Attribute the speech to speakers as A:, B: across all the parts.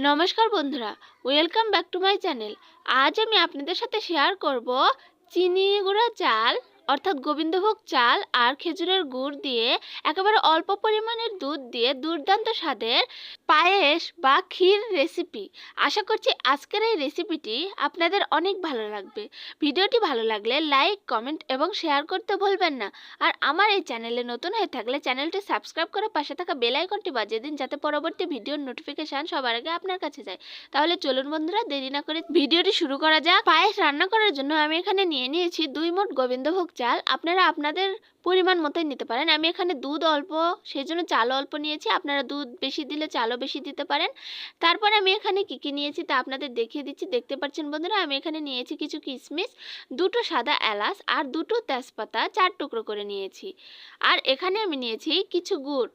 A: নমস্কার বন্ধুরা, welcome back to my channel. আজ আমি আপনাদের সাথে শেয়ার করব চিনি গুঁড়া চাল অর্থাৎ গোবিন্দভোগ চাল আর খেজুরের গুড় দিয়ে একেবারে অল্প পরিমাণের দুধ দিয়ে দুর্দান্ত স্বাদের পায়েস বা ক্ষীর রেসিপি। আশা করছি আজকের এই রেসিপিটি আপনাদের অনেক ভালো লাগবে। ভিডিওটি ভালো লাগলে লাইক, কমেন্ট এবং শেয়ার করতে ভুলবেন না। আর আমার এই চ্যানেলে নতুন হয়ে থাকলে চ্যানেলটি সাবস্ক্রাইব করে পাশে থাকা বেল আইকনটি বাজিয়ে দিন, যাতে পরবর্তী ভিডিওর নোটিফিকেশন সবার আগে আপনার কাছে যায়। তাহলে চলুন বন্ধুরা, দেরি না করে ভিডিওটি শুরু করা যাক। পায়েস রান্না করার জন্য আমি এখানে নিয়েছি 2 মুঠ গোবিন্দভোগ চাল। আপনারা আপনাদের পরিমাণ মতোই নিতে পারেন। আমি এখানে দুধ অল্প, সেই জন্য চালও অল্প নিয়েছি। আপনারা দুধ বেশি দিলে চালও বেশি দিতে পারেন। তারপর আমি এখানে কি নিয়েছি তা আপনাদের দেখিয়ে দিচ্ছি। দেখতে পাচ্ছেন বন্ধুরা, আমি এখানে নিয়েছি কিছু কিশমিশ, 2টো সাদা এলাচ আর 2টো তেজপাতা 4 টুকরো করে নিয়েছি। আর এখানে আমি নিয়েছি কিছু গুড়,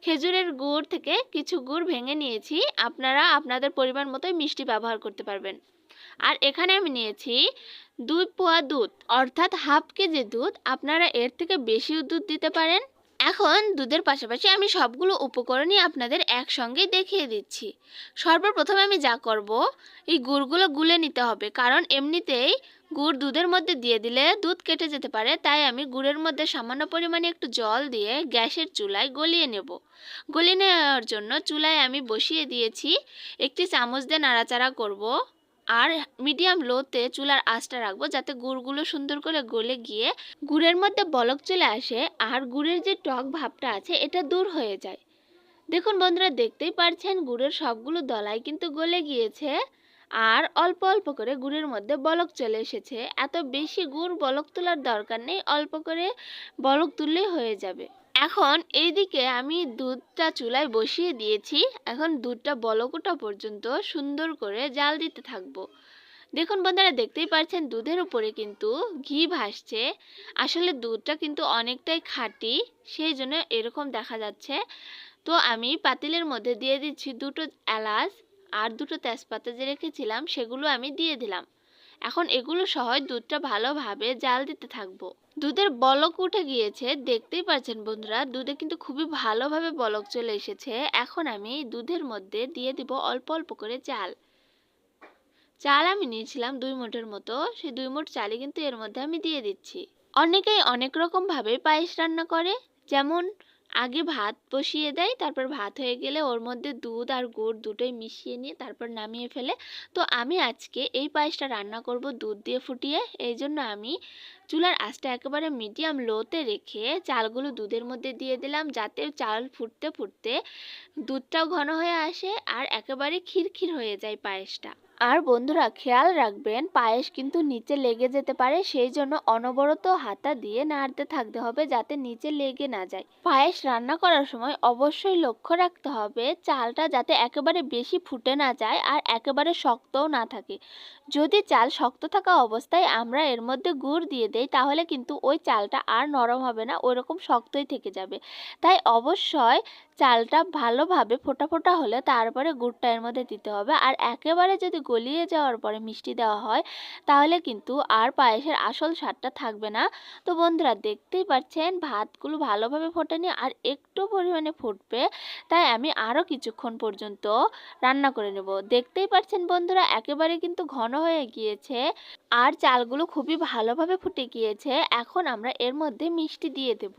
A: খেজুরের গুড় থেকে কিছু গুড় ভেঙে নিয়েছি। আপনারা আপনাদের পরিমাণ মতোই মিষ্টি ব্যবহার করতে পারবেন। আর এখানে আমি নিয়েছি 2 পোয়া দুধ অর্থাৎ হাফ কেজি দুধ। আপনারা এর থেকে বেশিও দুধ দিতে পারেন। এখন দুধের পাশাপাশি আমি সবগুলো উপকরণই আপনাদের একসঙ্গেই দেখিয়ে দিচ্ছি। সর্বপ্রথম আমি যা করব, এই গুড়গুলো গুলে নিতে হবে, কারণ এমনিতেই গুড় দুধের মধ্যে দিয়ে দিলে দুধ কেটে যেতে পারে। তাই আমি গুড়ের মধ্যে সামান্য পরিমাণে একটু জল দিয়ে গ্যাসের চুলায় গলিয়ে নেব। গলিয়ে নেওয়ার জন্য চুলায় আমি বসিয়ে দিয়েছি। একটি চামচ দিয়ে নাড়াচাড়া করব আর মিডিয়াম লোতে চুলার আঁচটা রাখবো, যাতে গুড়গুলো সুন্দর করে গলে গিয়ে গুড়ের মধ্যে বলক চলে আসে আর গুড়ের যে টক ভাবটা আছে এটা দূর হয়ে যায়। দেখুন বন্ধুরা, দেখতেই পারছেন গুড়ের সবগুলো দলাই কিন্তু গলে গিয়েছে আর অল্প অল্প করে গুড়ের মধ্যে বলক চলে এসেছে। এত বেশি গুড় বলক তোলার দরকার নেই, অল্প করে বলক তুললেই হয়ে যাবে। এখন এইদিকে আমি দুধটা চুলায় বসিয়ে দিয়েছি। এখন দুধটা বলক ওঠা পর্যন্ত সুন্দর করে জাল দিতে থাকবো। দেখুন বন্ধুরা, দেখতেই পাচ্ছেন দুধের উপরে কিন্তু ঘি ভাসছে। আসলে দুধটা কিন্তু অনেকটাই খাঁটি, সেই জন্য এরকম দেখা যাচ্ছে। তো আমি পাতিলের মধ্যে দিয়ে দিচ্ছি 2টো এলাচ আর 2টো তেজপাতা যে রেখেছিলাম সেগুলো আমি দিয়ে দিলাম। এখন এগুলো সহ দুধটা ভালোভাবে জাল দিতে থাকবো। দুধের বলক উঠে গিয়েছে, দেখতেই পাচ্ছেন বন্ধুরা, দুধে কিন্তু খুবই ভালোভাবে বলক চলে এসেছে। এখন আমি দুধের মধ্যে দিয়ে দিব অল্প অল্প করে চাল। চাল আমি নিয়েছিলাম 2 মুঠের মতো, সেই 2 মুঠ চালই কিন্তু এর মধ্যে আমি দিয়ে দিচ্ছি। অনেকেই অনেক রকম ভাবে পায়েস রান্না করে, যেমন আগে ভাত বসিয়ে দেয়, তারপর ভাত হয়ে গেলে ওর মধ্যে দুধ আর গুড় দুটোই মিশিয়ে নিয়ে তারপর নামিয়ে ফেলে। তো আমি আজকে এই পায়েসটা রান্না করব দুধ দিয়ে ফুটিয়ে। এই জন্য আমি চুলার আঁচটা একেবারে মিডিয়াম লোতে রেখে চালগুলো দুধের মধ্যে দিয়ে দিলাম, যাতে চাল ফুটতে ফুটতে দুধটাও ঘন হয়ে আসে আর একেবারে ক্ষীর হয়ে যায় পায়েসটা। আর বন্ধুরা, খেয়াল রাখবেন পায়েস কিন্তু নিচে লেগে যেতে পারে, সেই জন্য অনবরত হাতা দিয়ে নাড়তে থাকতে হবে যাতে নিচে লেগে না যায়। পায়েস রান্না করার সময় অবশ্যই লক্ষ্য রাখতে হবে চালটা যাতে একেবারে বেশি ফুটে না যায় আর একেবারে শক্তও না থাকে। যদি চাল শক্ত থাকা অবস্থায় আমরা এর মধ্যে গুড় দিয়ে দেই, তাহলে কিন্তু ওই চালটা আর নরম হবে না, ওইরকম শক্তই থেকে যাবে। তাই অবশ্যই চালটা ভালোভাবে ফোটা ফোটা হলে তারপরে গুড়টা এর মধ্যে দিতে হবে। আর একেবারে যদি গলিয়ে যাওয়ার পরে মিষ্টি দেওয়া হয়, তাহলে কিন্তু আর পায়েসের আসল স্বাদটা থাকবে না। তো বন্ধুরা, দেখতেই পাচ্ছেন ভাতগুলো ভালোভাবে ফোটেনি আর একটু পরিমাণে ফুটবে, তাই আমি আরও কিছুক্ষণ পর্যন্ত রান্না করে নেব। দেখতেই পাচ্ছেন বন্ধুরা, একেবারে কিন্তু ঘন হয়ে গিয়েছে আর চালগুলো খুবই ভালোভাবে ফুটে গিয়েছে। এখন আমরা এর মধ্যে মিষ্টি দিয়ে দেব।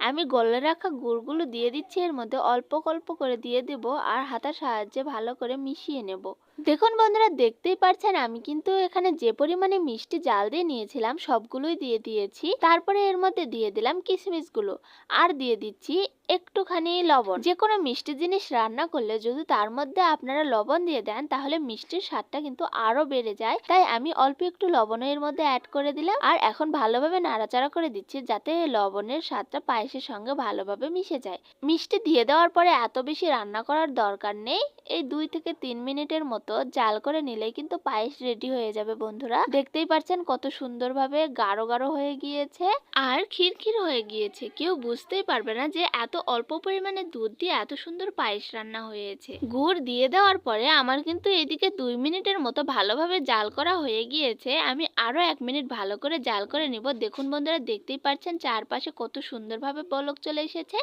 A: আমি গলে রাখা গুড়গুলো দিয়ে দিচ্ছি, এর মধ্যে অল্প অল্প করে দিয়ে দেব আর হাতার সাহায্যে ভালো করে মিশিয়ে নেব। দেখুন বন্ধুরা, দেখতেই পাচ্ছেন আমি কিন্তু এখানে যে পরিমাণে মিষ্টি জাল দিয়ে নিয়েছিলাম সবগুলোই দিয়ে দিয়েছি। তারপরে এর মধ্যে দিয়ে দিলাম কিশমিশগুলো আর দিয়ে দিচ্ছি একটুখানি লবণ। যে কোনো মিষ্টি জিনিস রান্না করলে যদি তার মধ্যে আপনারা লবণ দিয়ে দেন, তাহলে মিষ্টির স্বাদটা কিন্তু আরো বেড়ে যায়। তাই আমি অল্প একটু লবণ এর মধ্যে অ্যাড করে দিলাম আর এখন ভালোভাবে নাড়াচাড়া করে দিচ্ছি, যাতে লবণের স্বাদটা পায়েসের সঙ্গে ভালোভাবে মিশে যায়। মিষ্টি দিয়ে দেওয়ার পরে এত বেশি রান্না করার দরকার নেই, এই 2 থেকে 3 মিনিটের মতো জাল করে নিলেই কিন্তু পায়েস রেডি হয়ে যাবে। বন্ধুরা, দেখতেই পাচ্ছেন কত সুন্দরভাবে গাঢ় গাঢ় হয়ে গিয়েছে আর ক্ষীর হয়ে গিয়েছে। কেউ বুঝতেই পারবে না যে এত অল্প পরিমাণে দুধ দিয়ে এত সুন্দর পায়েস রান্না হয়েছে। গুড় দিয়ে দেওয়ার পরে আমার কিন্তু এদিকে 2 মিনিটের মতো ভালোভাবে জাল করা হয়ে গিয়েছে। আমি আরো 1 মিনিট ভালো করে জাল করে নিব। দেখুন বন্ধুরা, দেখতেই পাচ্ছেন চারপাশে কত সুন্দরভাবে বলক চলে এসেছে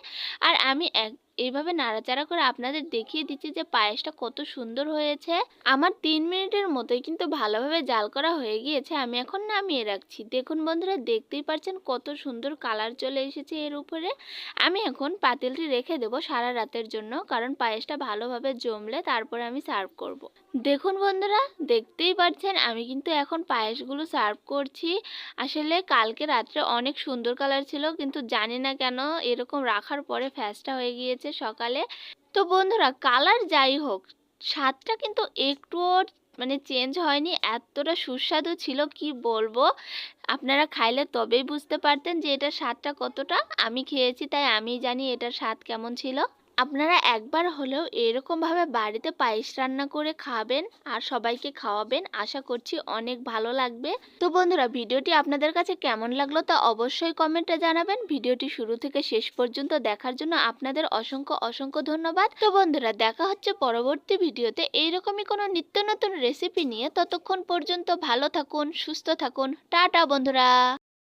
A: আর আমি এইভাবে নাড়াচাড়া করে আপনাদের দেখিয়ে দিচ্ছি যে পায়েসটা কত সুন্দর হয়েছে। আমার 3 মিনিটের মতোই কিন্তু ভালোভাবে জাল করা হয়ে গিয়েছে। আমি এখন নামিয়ে রাখছি। দেখুন বন্ধুরা, দেখতেই পাচ্ছেন কত সুন্দর কালার চলে এসেছে এর উপরে। আমি এখন পাতিলটি রেখে দেবো সারা রাতের জন্য, কারণ পায়েসটা ভালোভাবে জমলে তারপরে আমি সার্ভ করব। দেখুন বন্ধুরা, দেখতেই পাচ্ছেন আমি কিন্তু এখন পায়েসগুলো সার্ভ করছি। আসলে কালকে রাত্রে অনেক সুন্দর কালার ছিল, কিন্তু জানি না কেন এরকম রাখার পরে ফ্যাসটা হয়ে গিয়েছে সকালে। তো বন্ধুরা, কালার যাই হোক, স্বাদটা কিন্তু একটুও চেঞ্জ হয়নি। এতটা সুস্বাদু ছিল কি বলবো। আপনারা খাইলে তবেই বুঝতে পারতেন যে এটার স্বাদটা কতটা। আমি খেয়েছি তাই আমিই জানি এটার স্বাদ কেমন ছিল। আপনারা একবার হলেও এরকমভাবে বাড়িতে পায়েস রান্না করে খাবেন আর সবাইকে খাওয়াবেন। আশা করছি অনেক ভালো লাগবে। তো বন্ধুরা, ভিডিওটি আপনাদের কাছে কেমন লাগলো তা অবশ্যই কমেন্টে জানাবেন। ভিডিওটি শুরু থেকে শেষ পর্যন্ত দেখার জন্য আপনাদের অসংখ্য অসংখ্য ধন্যবাদ। তো বন্ধুরা, দেখা হচ্ছে পরবর্তী ভিডিওতে এইরকমই কোনো নিত্য নতুন রেসিপি নিয়ে। ততক্ষণ পর্যন্ত ভালো থাকুন, সুস্থ থাকুন। টাটা বন্ধুরা।